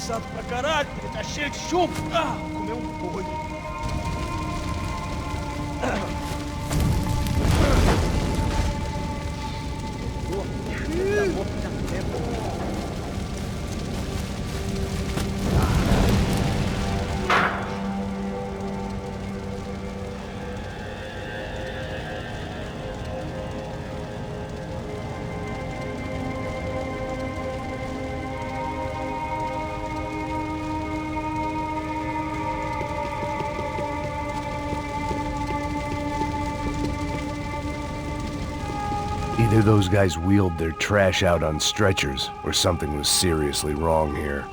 cansado pra caralho, ele tá cheio de chumbo. Ah, comeu um boi. Either those guys wheeled their trash out on stretchers, or something was seriously wrong here.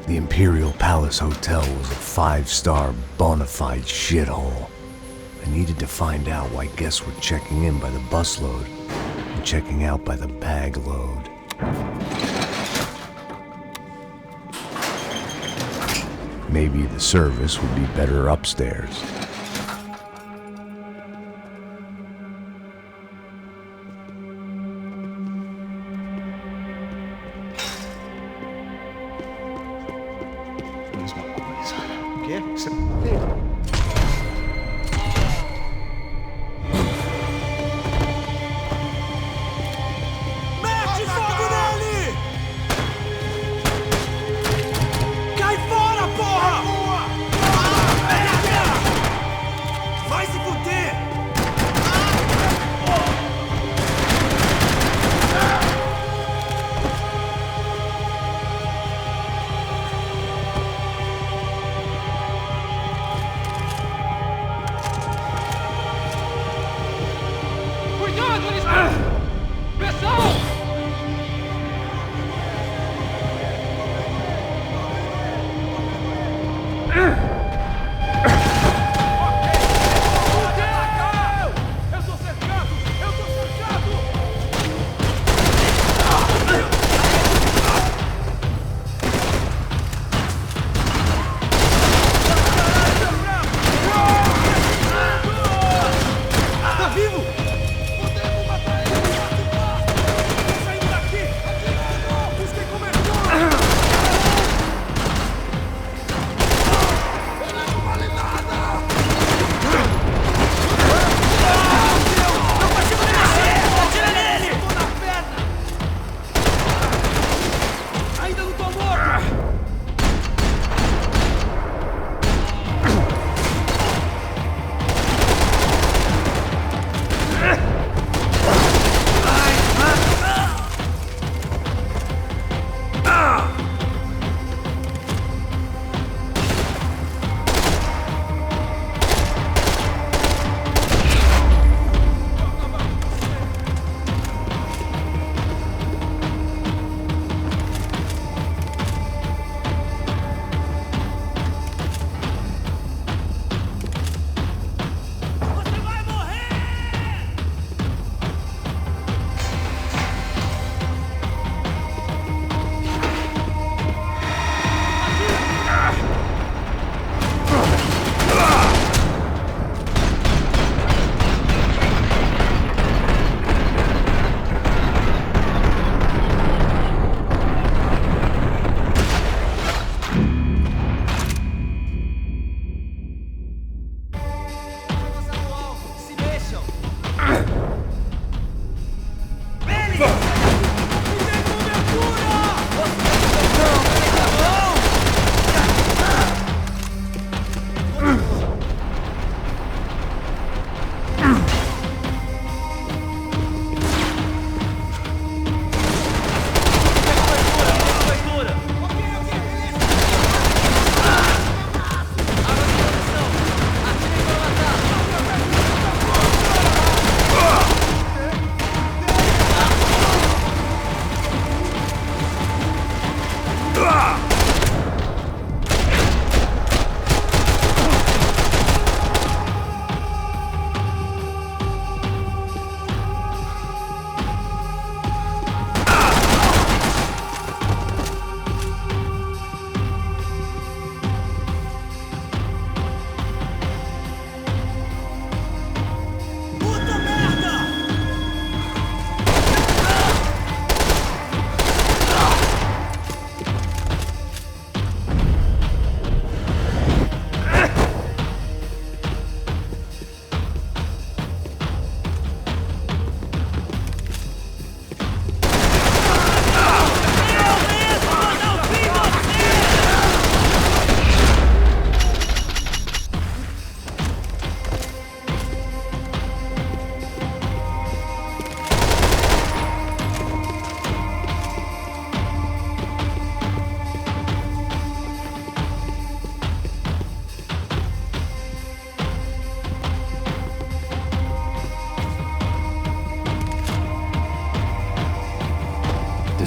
The Imperial Palace Hotel was a 5-star bona fide shithole. I needed to find out why guests were checking in by the busload and checking out by the bag load. Maybe the service would be better upstairs.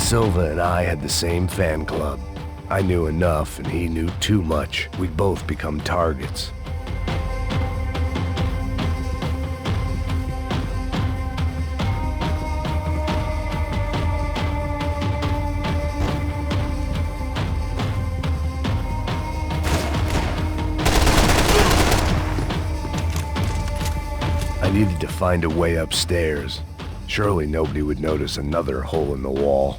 Silva and I had the same fan club. I knew enough and he knew too much. We'd both become targets. I needed to find a way upstairs. Surely nobody would notice another hole in the wall.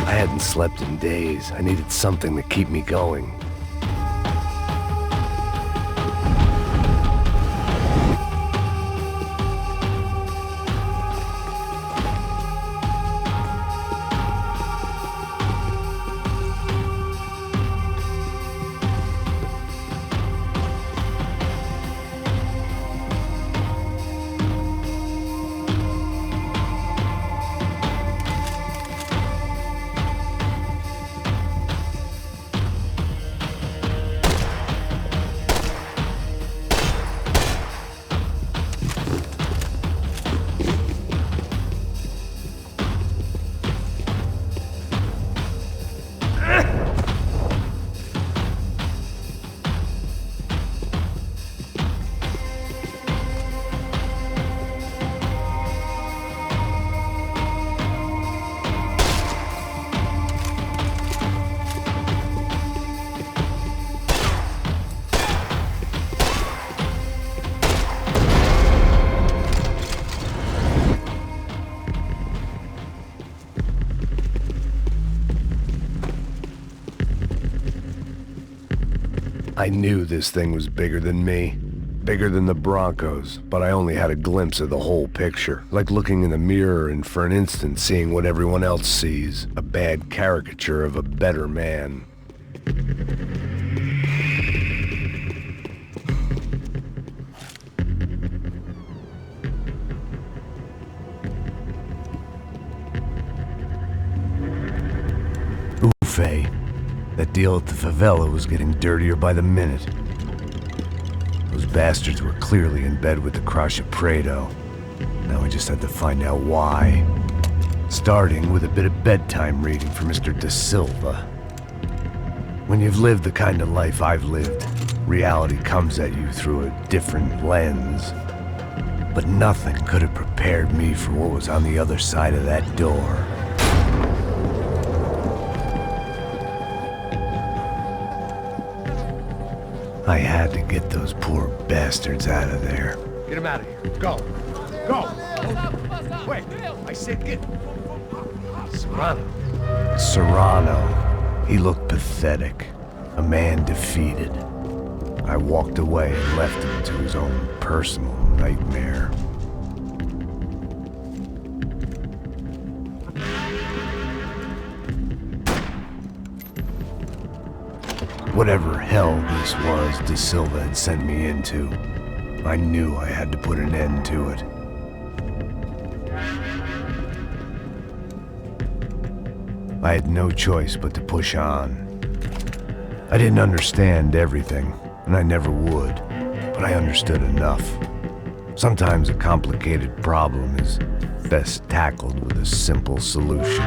I hadn't slept in days. I needed something to keep me going. I knew this thing was bigger than me, bigger than the Broncos, but I only had a glimpse of the whole picture, like looking in the mirror and for an instant seeing what everyone else sees, a bad caricature of a better man. Oof. That deal at the favela was getting dirtier by the minute. Those bastards were clearly in bed with the Crusher Prado. Now I just had to find out why. Starting with a bit of bedtime reading for Mr. De Silva. When you've lived the kind of life I've lived, reality comes at you through a different lens. But nothing could have prepared me for what was on the other side of that door. I had to get those poor bastards out of there. Get him out of here. Go. Go. Wait. I said get... Serrano. Serrano. He looked pathetic. A man defeated. I walked away and left him to his own personal nightmare. Whatever hell this was De Silva had sent me into, I knew I had to put an end to it. I had no choice but to push on. I didn't understand everything, and I never would, but I understood enough. Sometimes a complicated problem is best tackled with a simple solution.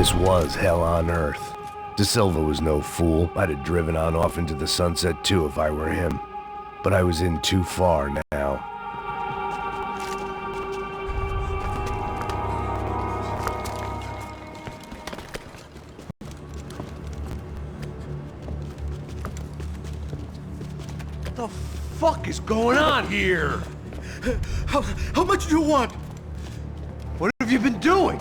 This was hell on earth. De Silva was no fool. I'd have driven on off into the sunset too if I were him. But I was in too far now. What the fuck is going on here? How much do you want? What have you been doing?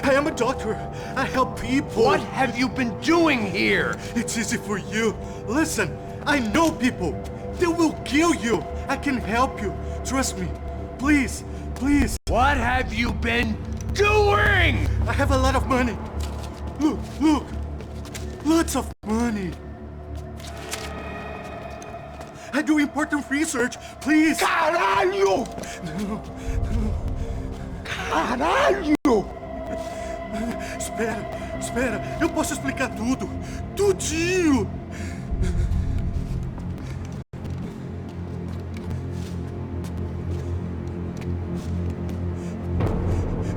I am a doctor. I help people. What have you been doing here? It's easy for you. Listen, I know people. They will kill you. I can help you. Trust me. Please, please. What have you been doing? I have a lot of money. Look, look. Lots of money. I do important research. Please. Caralho! No. Caralho! Espera. Eu posso explicar tudo. Tudinho.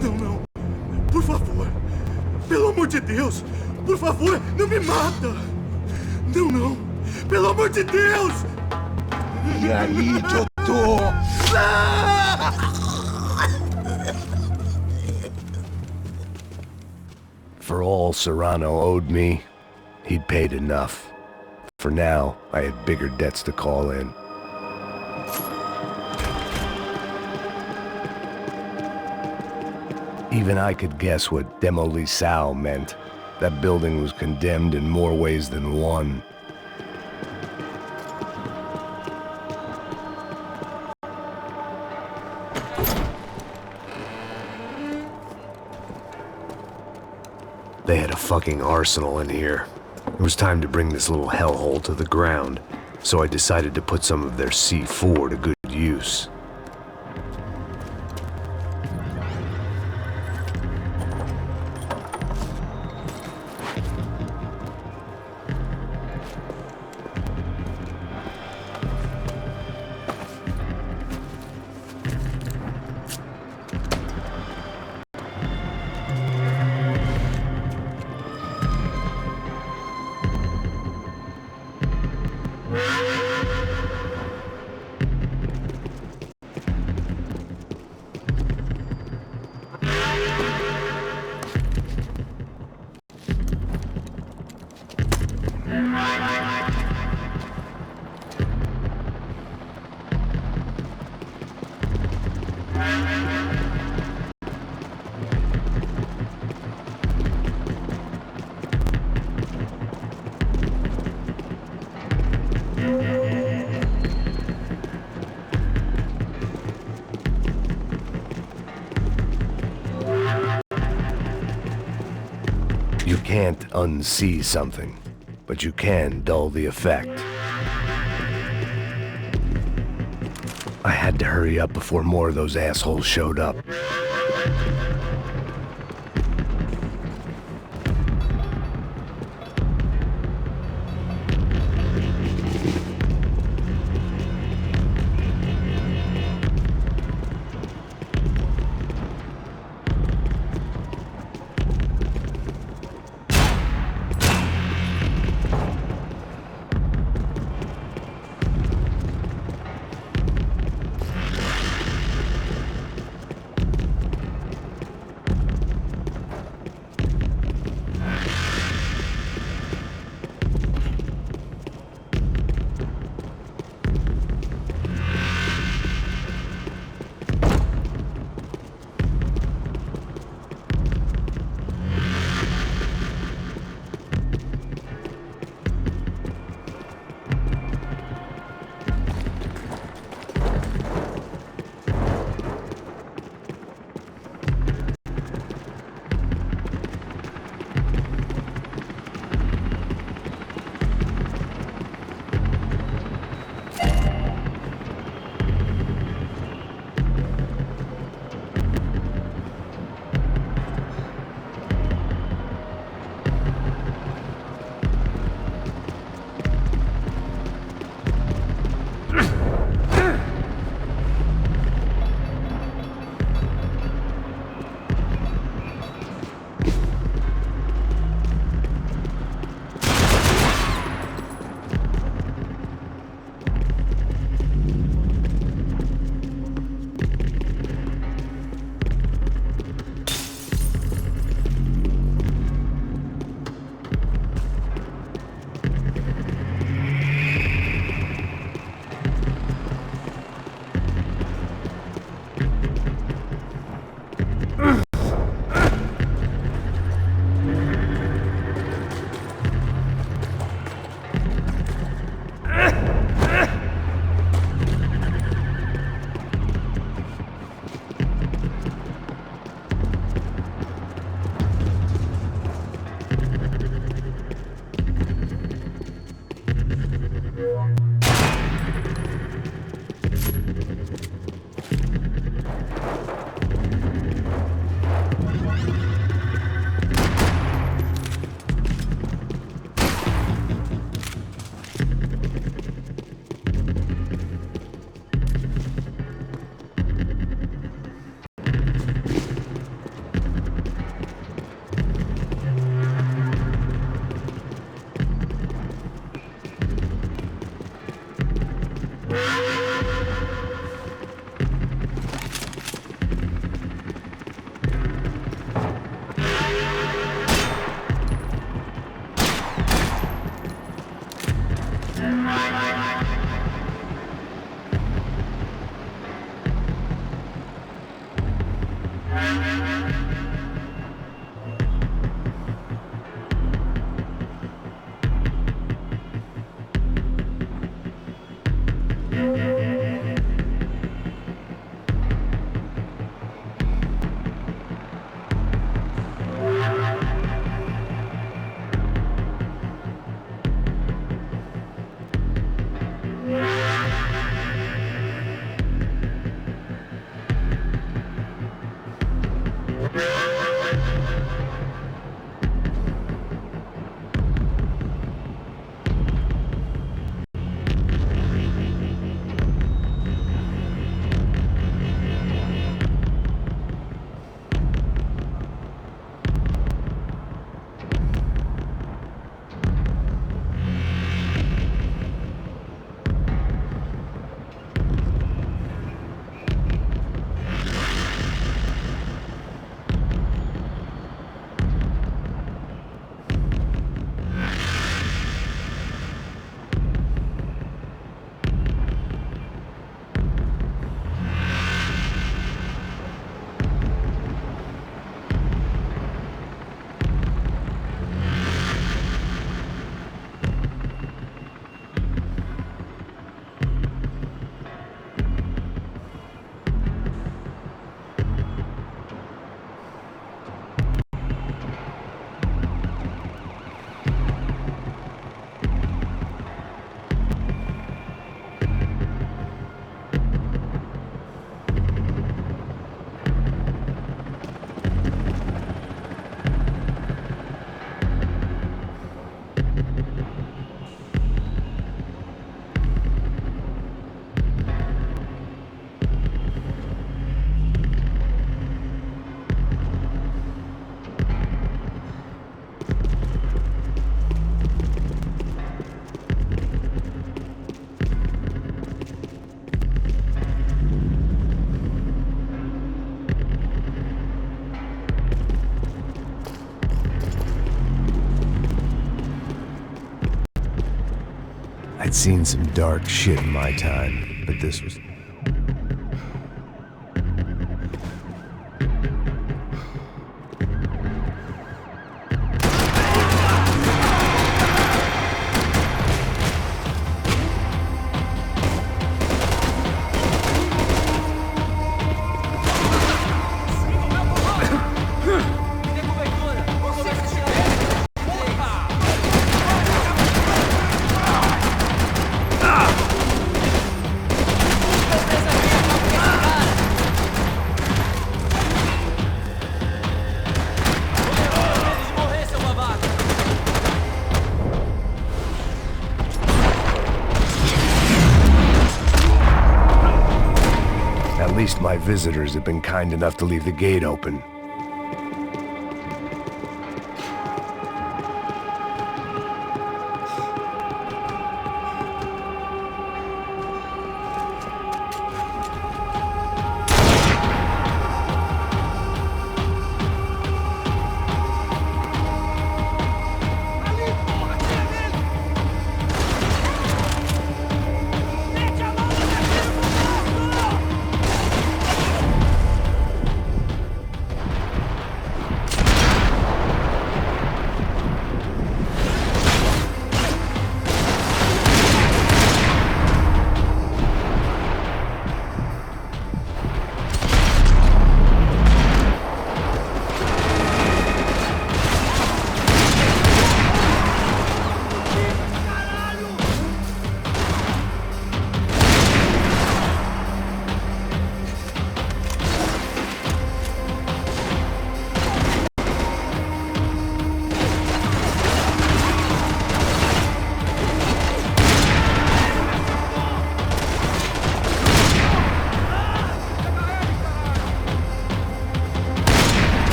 Não. Por favor. Pelo amor de Deus. Por favor, não me mata. Não. Pelo amor de Deus. E aí, doutor? For all Serrano owed me, he'd paid enough. For now, I had bigger debts to call in. Even I could guess what demolição meant. That building was condemned in more ways than one. They had a fucking arsenal in here. It was time to bring this little hellhole to the ground, so I decided to put some of their C4 to good use. You can't unsee something, but you can dull the effect. I had to hurry up before more of those assholes showed up. I'd seen some dark shit in my time, but this was... At least my visitors have been kind enough to leave the gate open.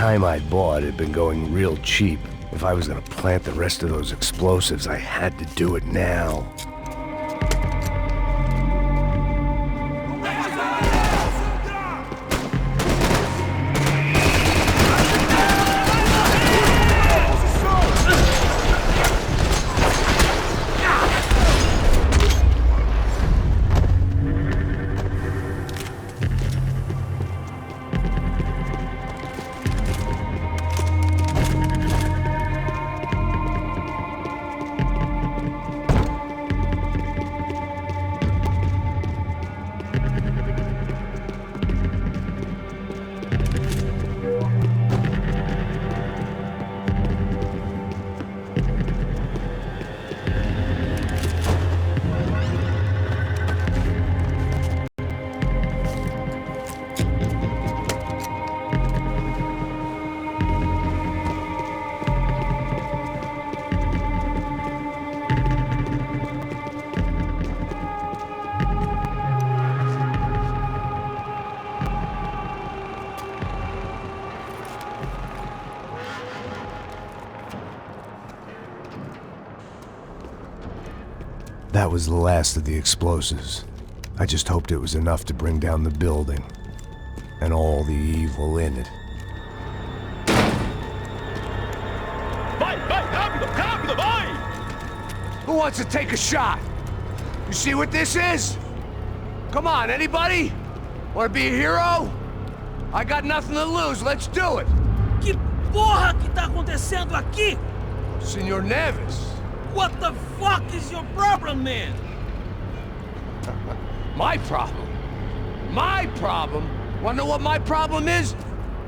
time I bought had been going real cheap. If I was gonna plant the rest of those explosives, I had to do it now. That was the last of the explosives. I just hoped it was enough to bring down the building and all the evil in it. Vai, vai, rápido, rápido, vai! Who wants to take a shot? You see what this is? Come on, anybody? Want to be a hero? I got nothing to lose, let's do it! Que porra que tá acontecendo aqui? Senor Neves. What the fuck is your problem, man? My problem? My problem? Wanna know what my problem is?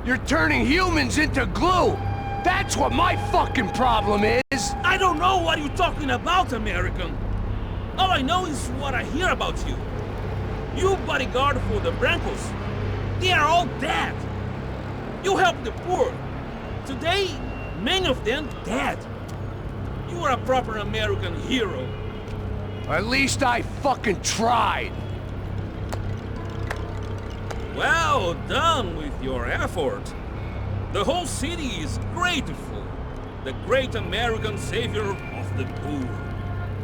You're turning humans into glue! That's what my fucking problem is! I don't know what you're talking about, American. All I know is what I hear about you. You bodyguard for the Brancos. They are all dead. You help the poor. Today, many of them dead. You are a proper American hero. At least I fucking tried. Well done with your effort. The whole city is grateful. The great American savior of the poor.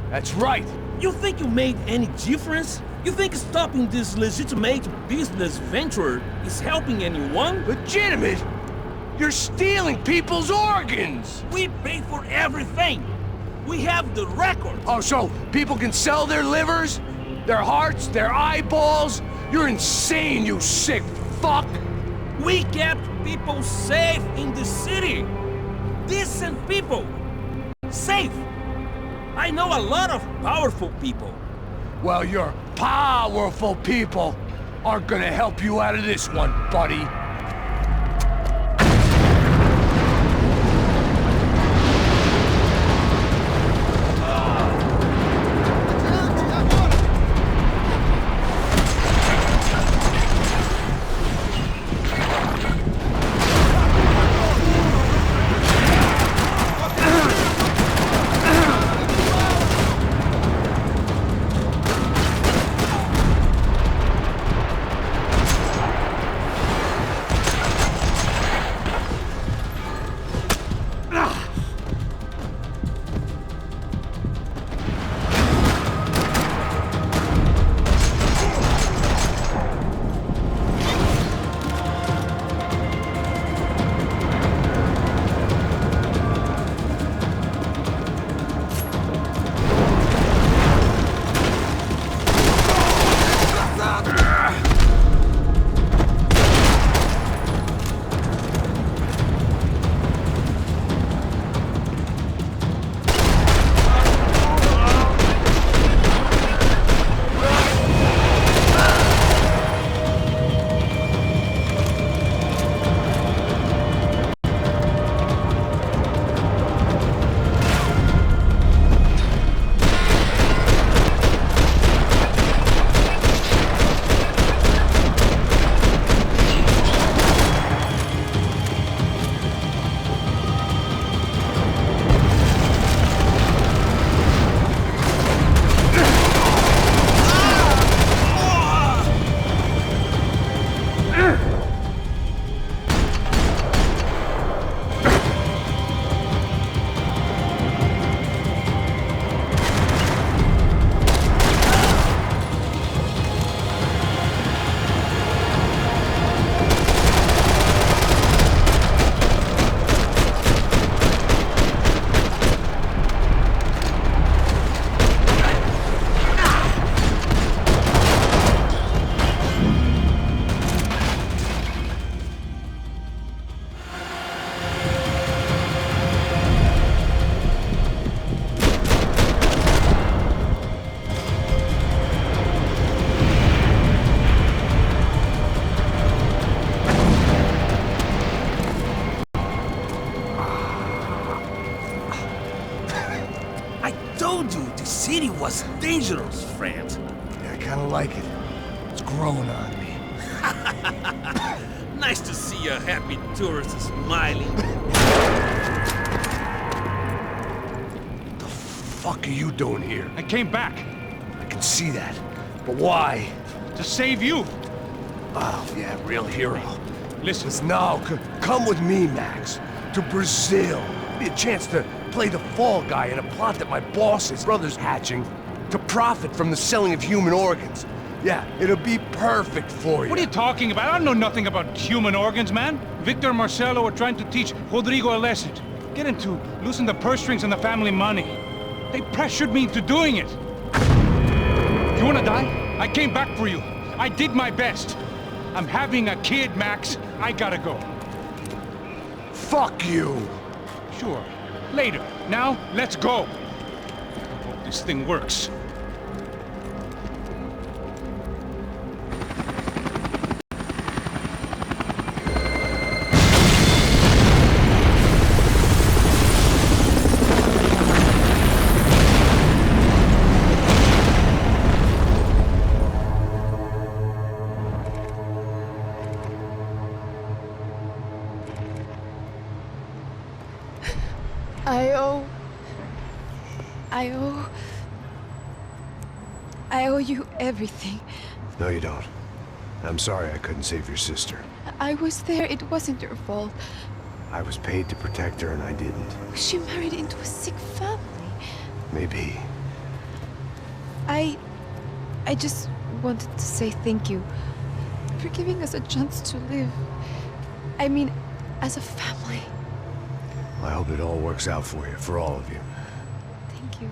That's right. You think you made any difference? You think stopping this legitimate business venture is helping anyone? Legitimate? You're stealing people's organs! We pay for everything. We have the record. Oh, so people can sell their livers? Their hearts? Their eyeballs? You're insane, you sick fuck! We kept people safe in the city. Decent people. Safe. I know a lot of powerful people. Well, your powerful people aren't gonna help you out of this one, buddy. city was dangerous, friend. Yeah, I kinda like it. It's growing on me. Nice to see a happy tourist smiling. The fuck are you doing here? I came back I can see that. But why? to save you. Oh, yeah, real hero. Listen, Now, come with me, Max. To Brazil. Be a chance to play the fall guy in a plot that my boss's brother's hatching to profit from the selling of human organs. Yeah, it'll be perfect for you. what are you talking about? I don't know nothing about human organs, man. Victor and Marcelo are trying to teach Rodrigo a lesson. Get him to loosen the purse strings and the family money. They pressured me into doing it. You wanna die? I came back for you. I did my best. I'm having a kid, Max. I gotta go. Fuck you! Sure. Later. Now, let's go. Hope this thing works. I owe you everything. No, you don't. I'm sorry I couldn't save your sister. I was there. It wasn't your fault. I was paid to protect her and I didn't. She married into a sick family. Maybe. I just wanted to say thank you for giving us a chance to live. I mean, as a family. I hope it all works out for you, for all of you. Thank you.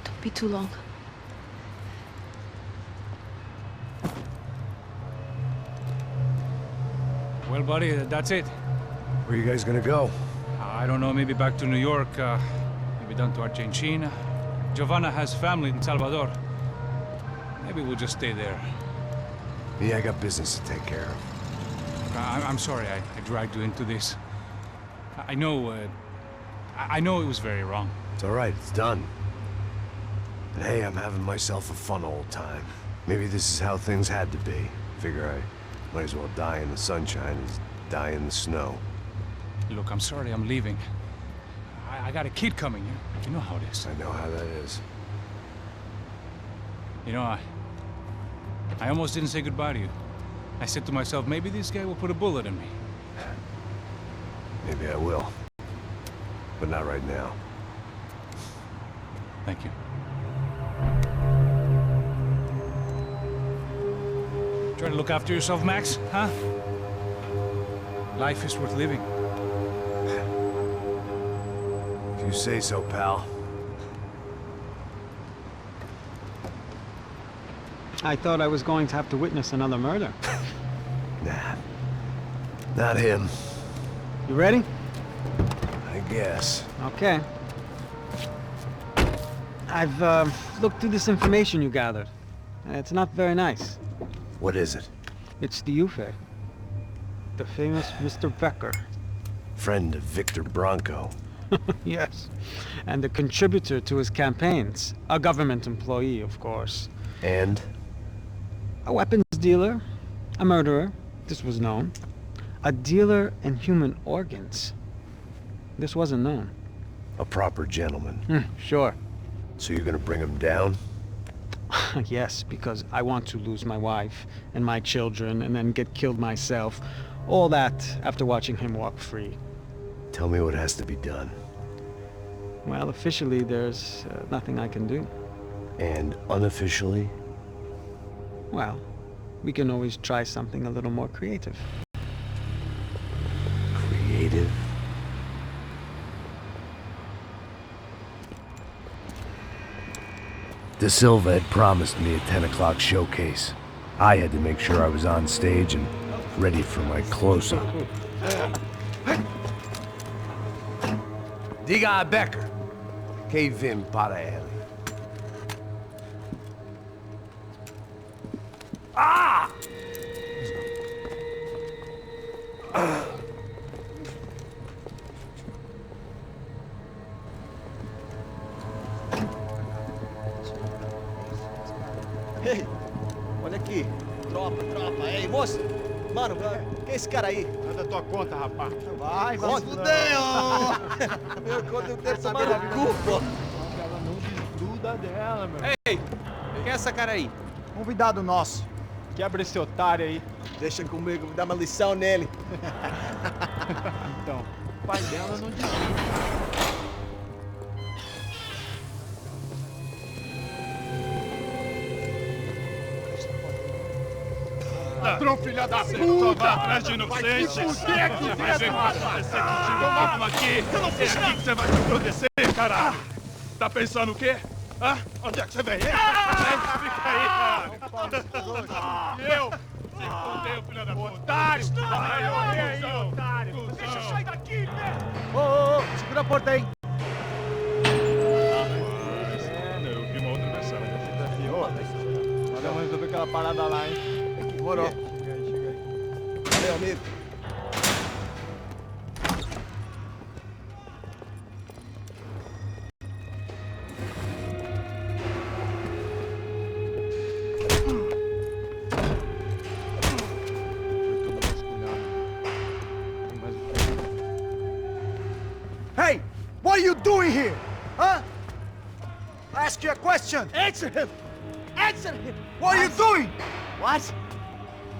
Don't be too long. Well, buddy, that's it. Where are you guys gonna go? I don't know, maybe back to New York, maybe down to Argentina. Giovanna has family in Salvador. Maybe we'll just stay there. Yeah, I got business to take care of. I'm sorry I dragged you into this. I know it was very wrong. It's all right, it's done. And hey, I'm having myself a fun old time. Maybe this is how things had to be. Figure I might as well die in the sunshine as die in the snow. Look, I'm sorry I'm leaving. I got a kid coming. You know how it is. I know how that is. You know, I almost didn't say goodbye to you. I said to myself, maybe this guy will put a bullet in me. Maybe I will. But not right now. Thank you. Try to look after yourself, Max, huh? Life is worth living. If you say so, pal. I thought I was going to have to witness another murder. Nah. Not him. You ready? I guess. Okay. I've looked through this information you gathered. It's not very nice. What is it? It's the Ufe. The famous Mr. Becker. Friend of Victor Bronco. Yes. And a contributor to his campaigns. A government employee, of course. And? A weapons dealer. A murderer. This was known. A dealer in human organs. This wasn't known. A proper gentleman. Sure. So you're gonna bring him down? Yes, because I want to lose my wife and my children and then get killed myself. All that after watching him walk free. Tell me what has to be done. Well, officially, there's nothing I can do. And unofficially? Well, we can always try something a little more creative. Creative? De Silva had promised me a 10 o'clock showcase. I had to make sure I was on stage and ready for my close-up. Diga a Becker. Que vim para ele. Ah! Ei, olha aqui. Tropa. Ei, moço. Mano, quem é esse cara aí? Manda tua conta, rapaz. Vai fudeu! Meu, quando eu quero tomar no cu, pô. Ela não desgruda dela, meu. Ei, quem é essa cara aí? Convidado nosso. Quebra esse otário aí. Deixa comigo, vou dar uma lição nele. Então, o pai dela não desgruda. Ladrão, filha da puta! Vai atrás de inocente! Vai se fuder aqui dentro, rapaz! Vamos aqui! Eu não fiz nada! Você vai te proteger, caralho! Tá pensando o quê? Hã? Onde é que você vem? Fica aí, cara! E eu? Se fudeu, filha da puta! Otário! Vai, aí, otário! Deixa eu sair daqui, velho! Ô, segura a porta aí! Eu vi uma outra versão. Vamos resolver aquela parada lá, hein? Demorou. Chega aí. Valeu, amigo. Hey! What are you doing here? Huh? I ask you a question! Answer him! Answer him! What are you doing? What?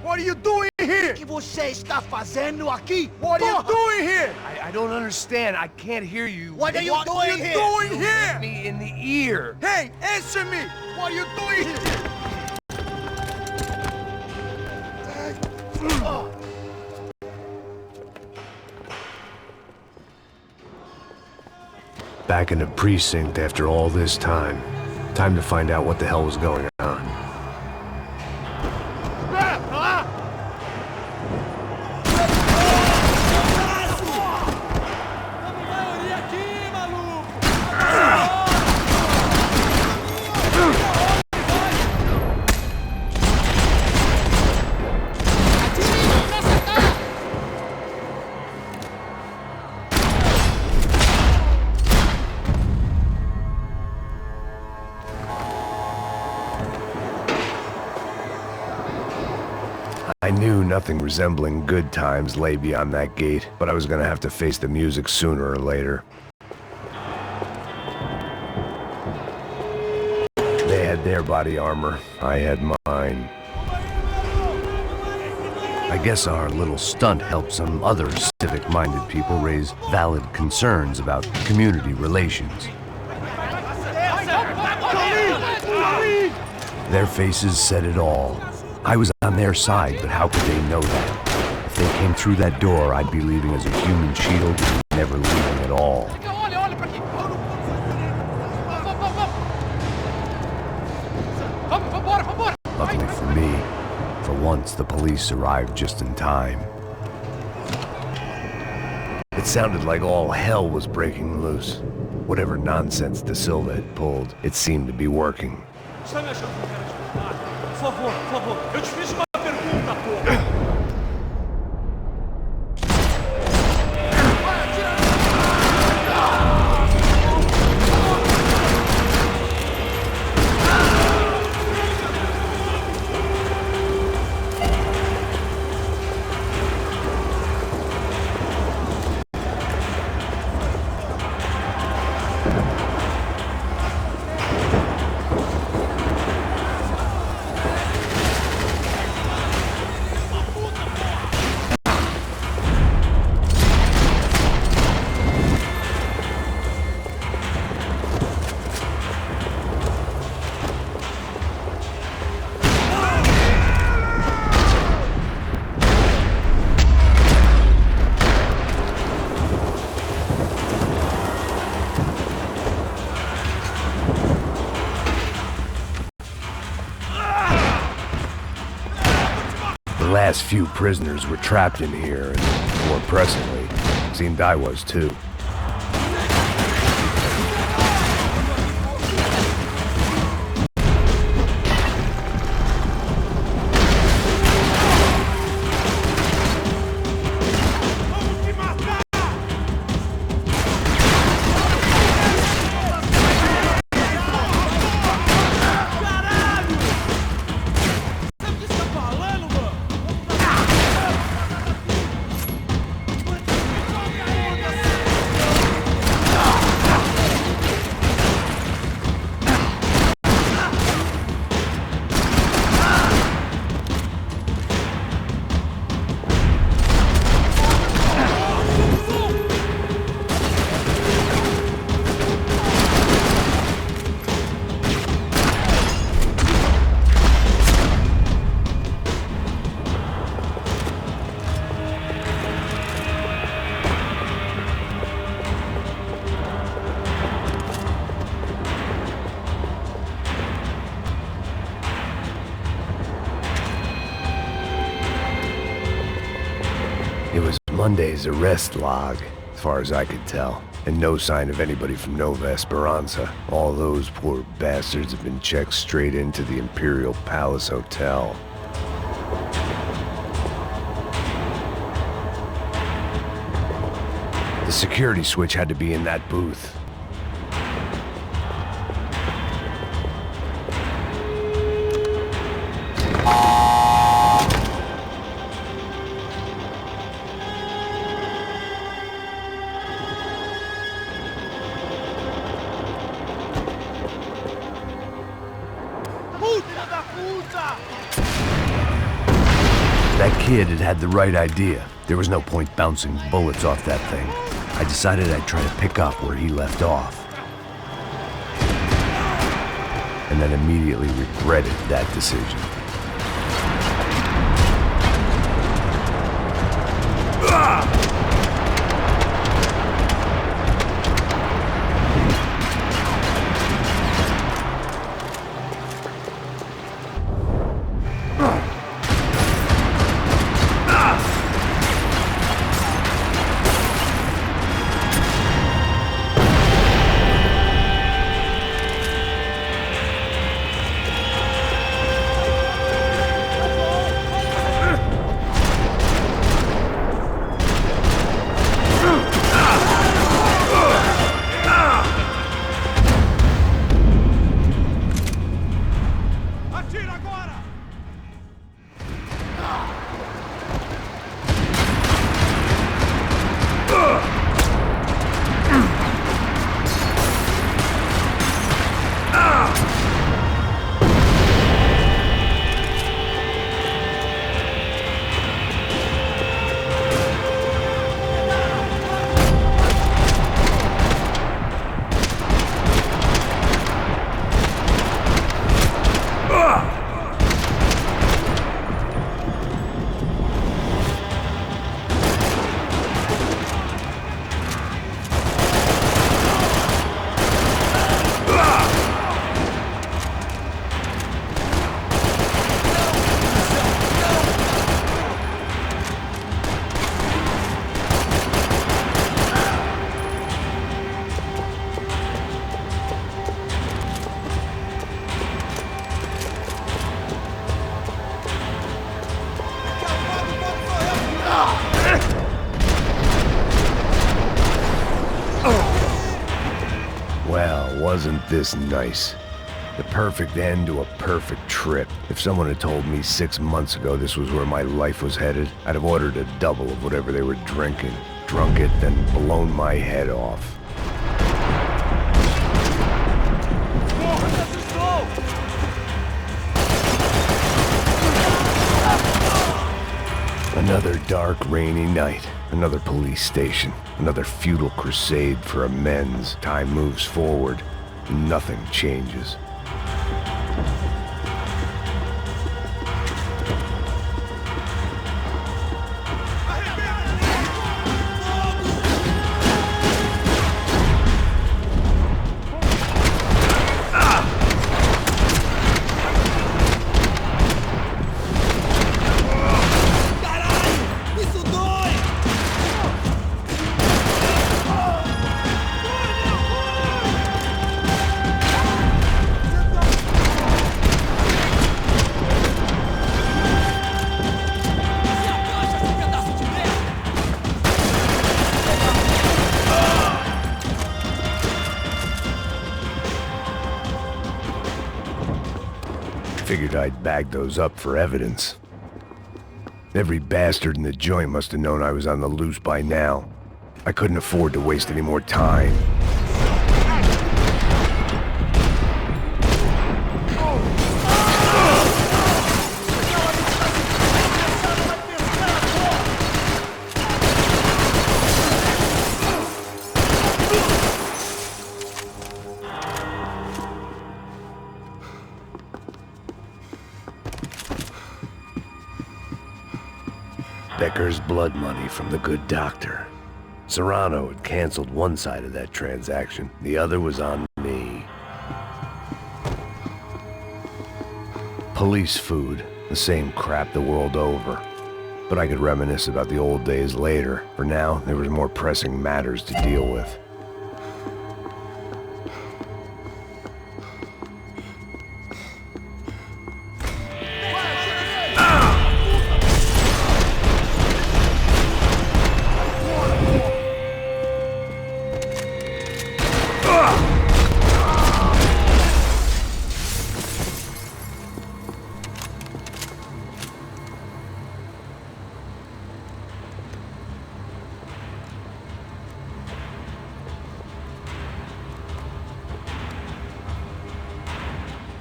What are you doing here? O que você está fazendo aqui? What are you doing here? I don't understand. I can't hear you. What are you doing here? Doing here? Me in the ear. Hey, answer me! What are you doing here? Back in the precinct after all this time. Time to find out what the hell was going on. I knew nothing resembling good times lay beyond that gate, but I was gonna have to face the music sooner or later. They had their body armor, I had mine. I guess our little stunt helped some other civic-minded people raise valid concerns about community relations. Their faces said it all. I was on their side, but how could they know that? If they came through that door, I'd be leaving as a human shield, never leaving at all. Luckily for me, for once the police arrived just in time. It sounded like all hell was breaking loose. Whatever nonsense De Silva had pulled, it seemed to be working. Por favor, eu te fiz uma pergunta, porra! The last few prisoners were trapped in here, and more pressingly, it seemed I was too. Monday's arrest log, as far as I could tell. And no sign of anybody from Nova Esperanza. All those poor bastards have been checked straight into the Imperial Palace Hotel. The security switch had to be in that booth. That kid had the right idea. There was no point bouncing bullets off that thing. I decided I'd try to pick up where he left off. And then immediately regretted that decision. Well, wasn't this nice? The perfect end to a perfect trip. If someone had told me 6 months ago this was where my life was headed, I'd have ordered a double of whatever they were drinking, drunk it, then blown my head off. Another dark, rainy night. Another police station. Another futile crusade for amends. Time moves forward. Nothing changes. Figured I'd bag those up for evidence. Every bastard in the joint must have known I was on the loose by now. I couldn't afford to waste any more time. Becker's blood money from the good doctor. Serrano had canceled one side of that transaction. The other was on me. Police food, the same crap the world over. But I could reminisce about the old days later. For now, there was more pressing matters to deal with.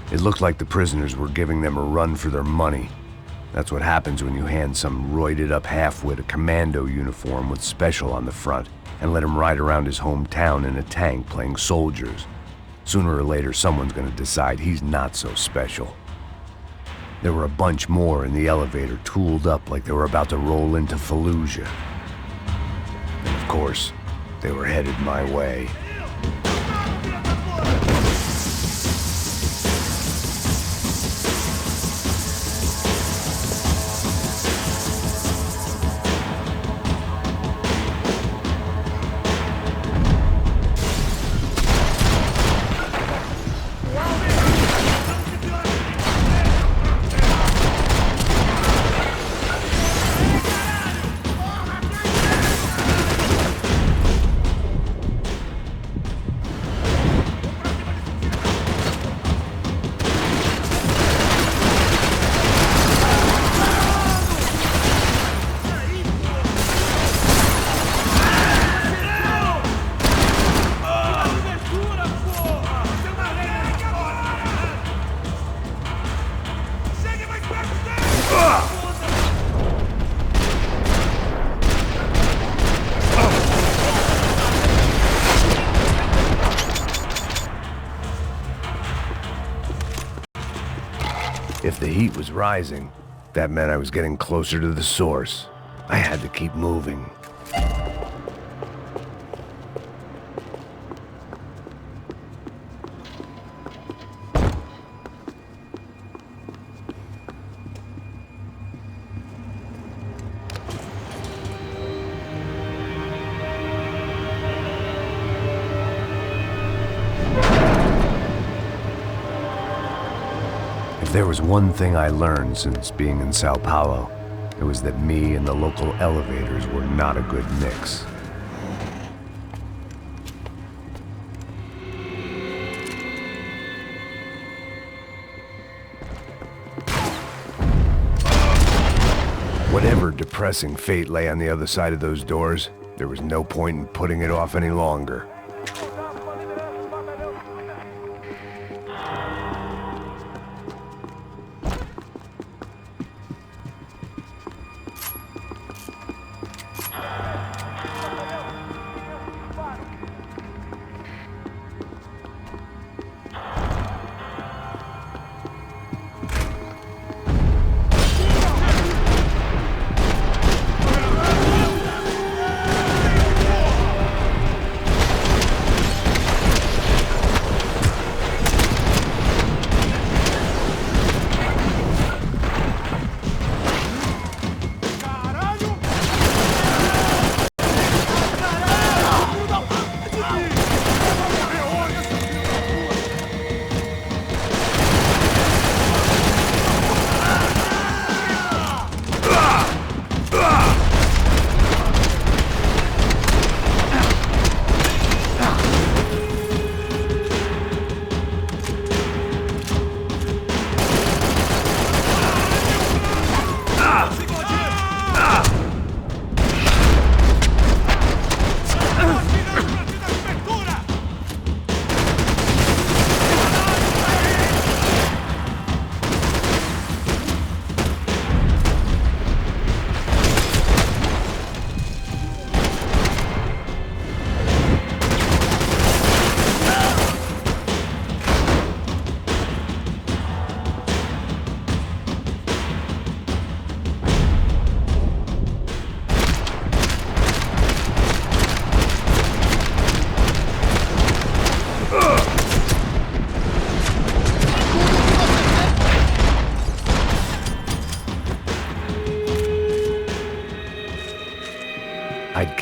It looked like the prisoners were giving them a run for their money. That's what happens when you hand some roided-up halfwit a commando uniform with special on the front and let him ride around his hometown in a tank playing soldiers. Sooner or later, someone's gonna decide he's not so special. There were a bunch more in the elevator, tooled up like they were about to roll into Fallujah. And of course, they were headed my way. If the heat was rising, that meant I was getting closer to the source. I had to keep moving. If there was one thing I learned since being in Sao Paulo, it was that me and the local elevators were not a good mix. Whatever depressing fate lay on the other side of those doors, there was no point in putting it off any longer.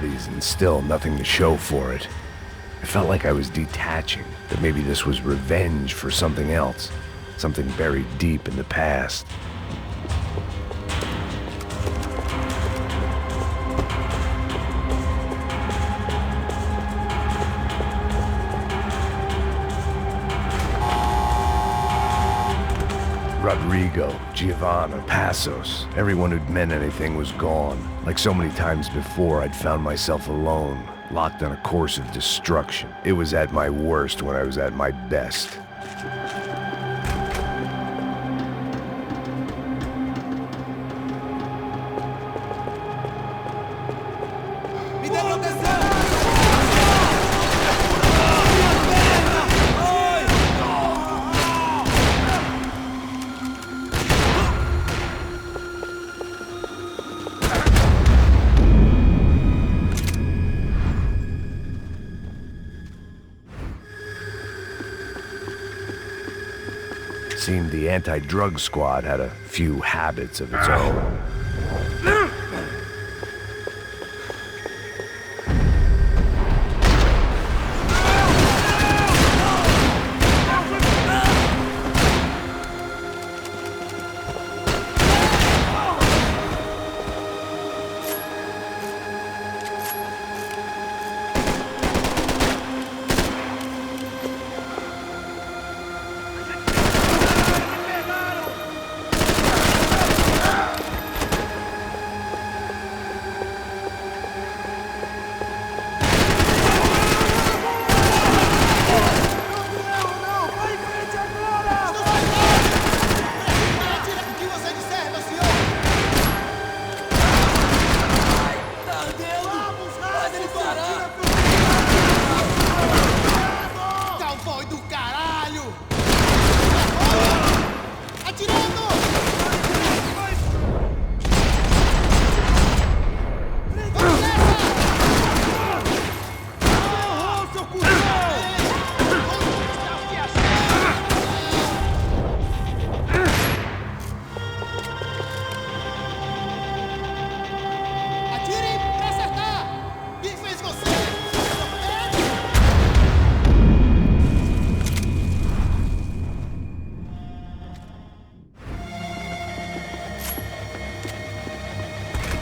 bodies and still nothing to show for it. I felt like I was detaching, that maybe this was revenge for something else, something buried deep in the past. Rodrigo, Giovanna, Passos, everyone who'd meant anything was gone. Like so many times before, I'd found myself alone, locked on a course of destruction. It was at my worst when I was at my best. Seemed the anti-drug squad had a few habits of its own.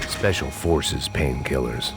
Special Forces painkillers.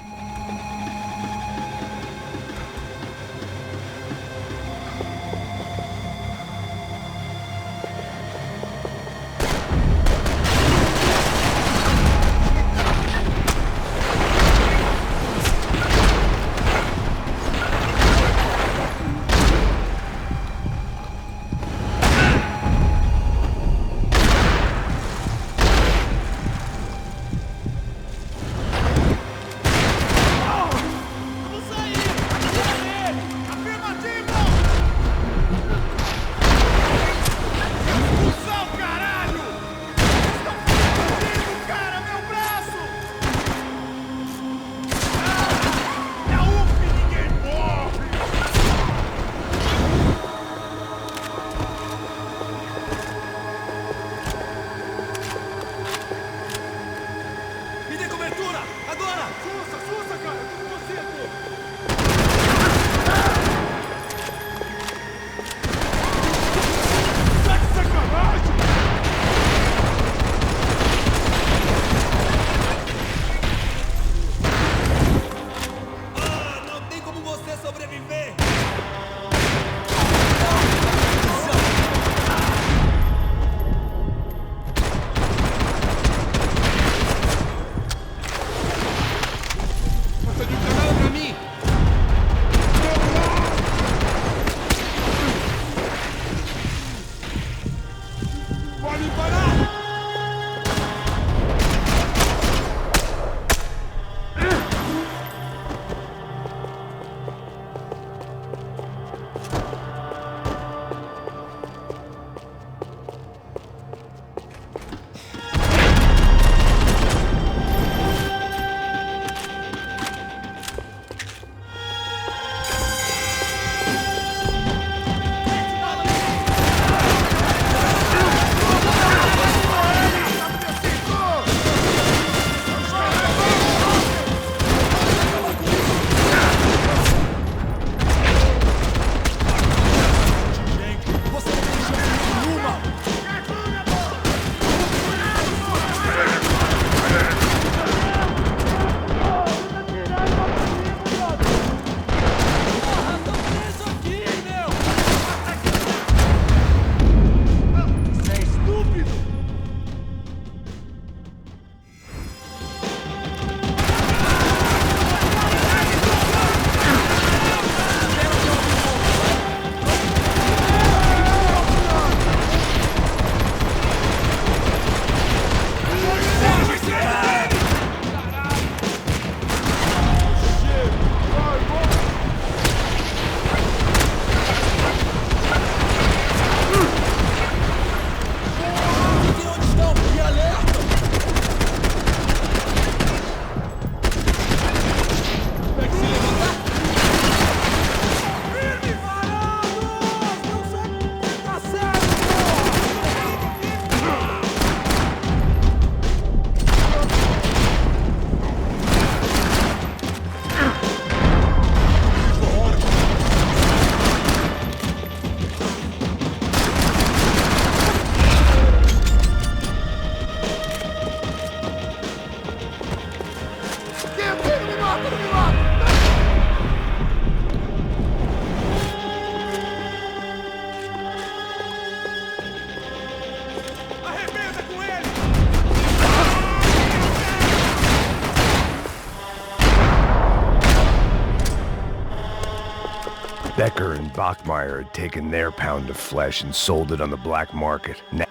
Becker and Bachmeyer had taken their pound of flesh and sold it on the black market. Now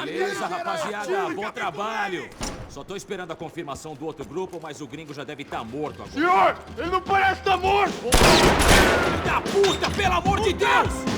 Beleza, rapaziada, bom trabalho. Só tô esperando a confirmação do outro grupo, mas o gringo já deve estar morto agora. Senhor, ele não parece estar morto! Filho da puta, pelo amor de Deus!